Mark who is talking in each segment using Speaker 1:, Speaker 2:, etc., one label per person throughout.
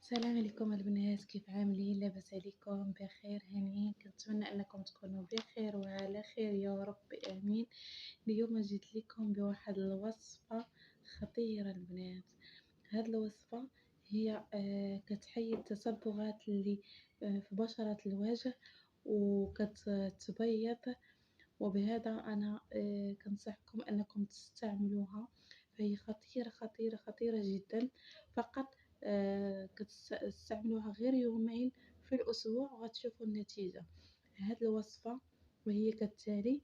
Speaker 1: السلام عليكم البنات، كيف عاملين؟ لاباس عليكم؟ بخير هانيين؟ كنتمنى انكم تكونوا بخير وعلى خير يا رب امين. اليوم جيت لكم بواحد الوصفه خطيره البنات. هاد الوصفه هي كتحيي التصبغات اللي في بشره الوجه وكتبيض، وبهذا انا كنصحكم انكم تستعملوها، فهي خطيره خطيره خطيره جدا. فقط كتستعملوها غير يومين في الاسبوع وغتشوفوا النتيجه. هاد الوصفه وهي كالتالي.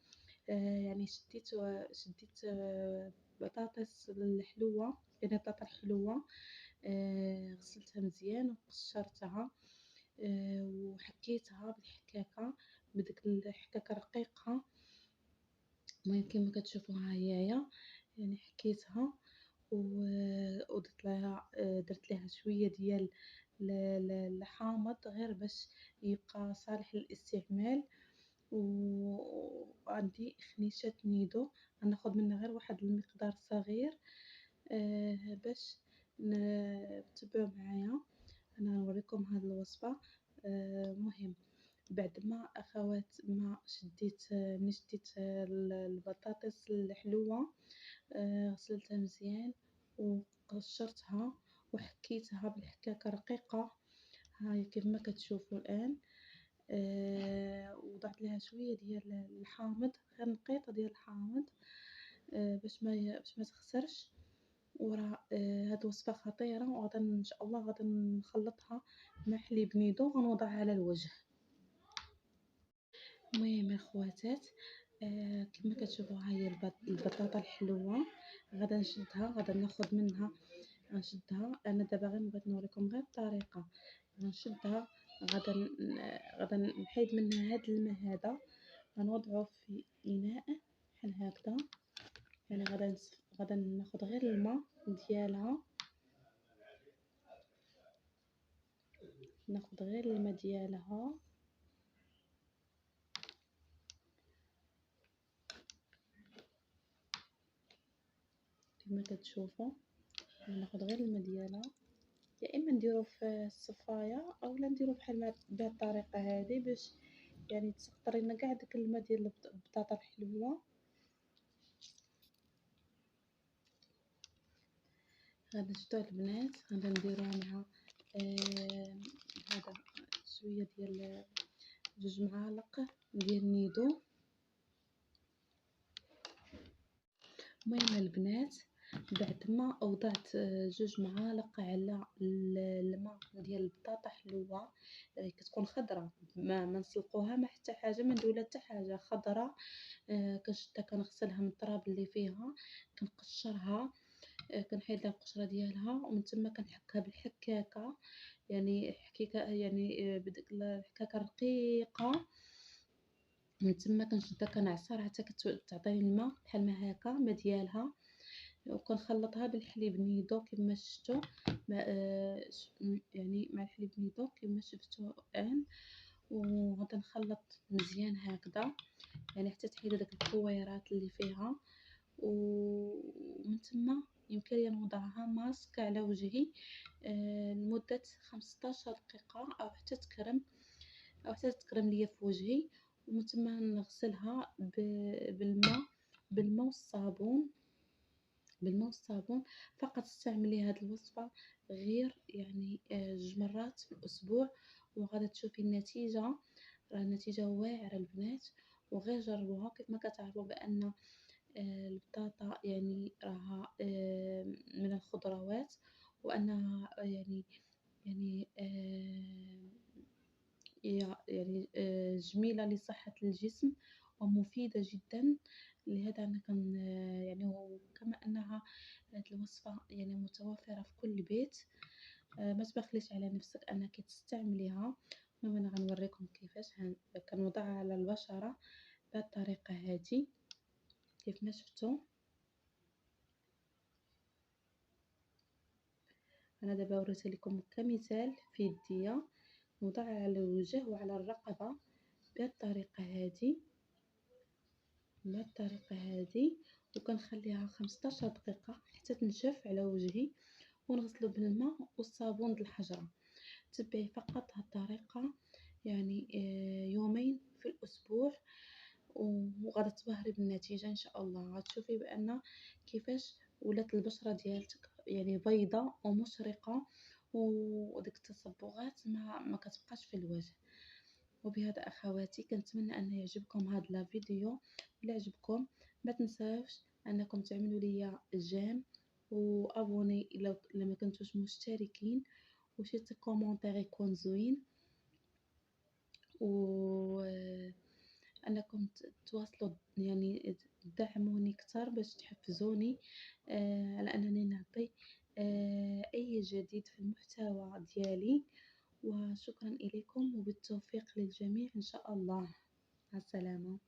Speaker 1: يعني شديت بطاطس الحلوه، يعني بطاطا الحلوه. غسلتها مزيان وقشرتها، وحكيتها بالحكاكه، بديك الحكاكه رقيقه. المهم كما كتشوفوها هيايا، يعني حكيتها ودرت لها شويه ديال الحامض غير باش يبقى صالح للاستعمال. وعندي خنيشة نيدو، غناخد منها غير واحد المقدار صغير باش تبعوا معايا. انا نوريكم هذه الوصفه. مهم بعد ما اخوات ما شديت البطاطس الحلوه، غسلتها مزيان وقشرتها وحكيتها بالحكاكه رقيقه، هاي كيف ما كتشوفوا الان. وضعت لها شويه ديال الحامض، غير نقيطه ديال الحامض باش ما تخسرش. وراه هاد وصفه خطيره، وغادا ان شاء الله غادا نخلطها مع حليب نيدو غنوضعها على الوجه. المهم اخواتات، كما كتشوفوا هاي البطاطا الحلوه غادا نشدها، غادا ناخذ منها، غنشدها انا دابا غير بغيت نوريكم غير الطريقه. غنشدها، غادا نحيد منها هاد الماء هذا، غنوضعه في اناء بحال هكذا. يعني غادا ناخذ غير الماء ديالها، ناخذ غير الماء ديالها كما كتشوفوا. ناخذ غير الماء ديالها، يا اما نديرو في الصفايه اولا نديرو بحال بهاد الطريقه هذه، باش يعني تسقطر لنا كاع داك الماء ديال البطاطا الحلوه. غادي نشدو البنات، غادي نديروها مع هذا شويه ديال 2 معالق ديال نيدو. المهم البنات، بعد ما وضعت 2 معالق على الماء ديال البطاطا حلوه، كتكون خضره، ما نسلقوها ما حتى حاجه، ما نديرو حتى حاجه خضره. كنشدها كنغسلها من التراب اللي فيها، كنقشرها، كنحيد لها القشره ديالها، ومن تما كنحكها بالحكاكه، يعني حكيكه، يعني بديك الحكاكه رقيقه. من تما كنشدها كنعصرها حتى كتعطيني الماء بحال ما هكا، الماء ديالها، وكنخلطها بالحليب نيدو كما شفتوا. يعني مع الحليب نيدو كما شفتوا الان. وغادي نخلط مزيان هكذا، يعني حتى تحيد داك الكويرات اللي فيها. ومن تما يمكن لي نوضعها ماسك على وجهي لمده 15 دقيقه، او حتى تكرم ليا في وجهي. ومن تما نغسلها بالماء والصابون. فقط استعملي هذه الوصفه غير يعني 2 مرات في الاسبوع، وغادا تشوفي النتيجه. راه النتيجه واعره البنات، وغير جربوها. كيف ما كتعرفوا بان البطاطا يعني راها من الخضروات، وانها يعني يعني جميله لصحه الجسم ومفيده جدا. لهذا انا كان يعني، وكما انها هذه الوصفه يعني متوفره في كل بيت، ما تبخليش على نفسك انك تستعمليها. المهم انا غنوريكم كيفاش كنوضعها على البشره بهذه الطريقه هذه كيف ما شفتوا. انا دابا وريت لكم كمثال في يديا، نوضعها على الوجه وعلى الرقبه بهذه الطريقه هذه، وكنخليها 15 دقيقه حتى تنشف على وجهي، ونغسلو بالماء والصابون د الحجره. تتبعي فقط هالطريقة يعني يومين في الأسبوع، وغادي تبهري بالنتيجة إن شاء الله. غتشوفي بأن كيفاش ولات البشرة ديالتك يعني بيضة ومشرقة، وديك التصبغات ما كتبقاش في الوجه. وبهذا أخواتي كنتمنى أن يعجبكم هذا الفيديو. إلا عجبكم ما تنساوش أنكم تعملوا لي جيم وابوني إلا ما كنتوش مشتركين، وشي كومونتير يكون زوين، وأنكم تواصلوا يعني تدعموني أكثر باش تحفزوني على أنني نعطي أي جديد في المحتوى ديالي. وشكرا إليكم وبالتوفيق للجميع إن شاء الله. مع السلامة.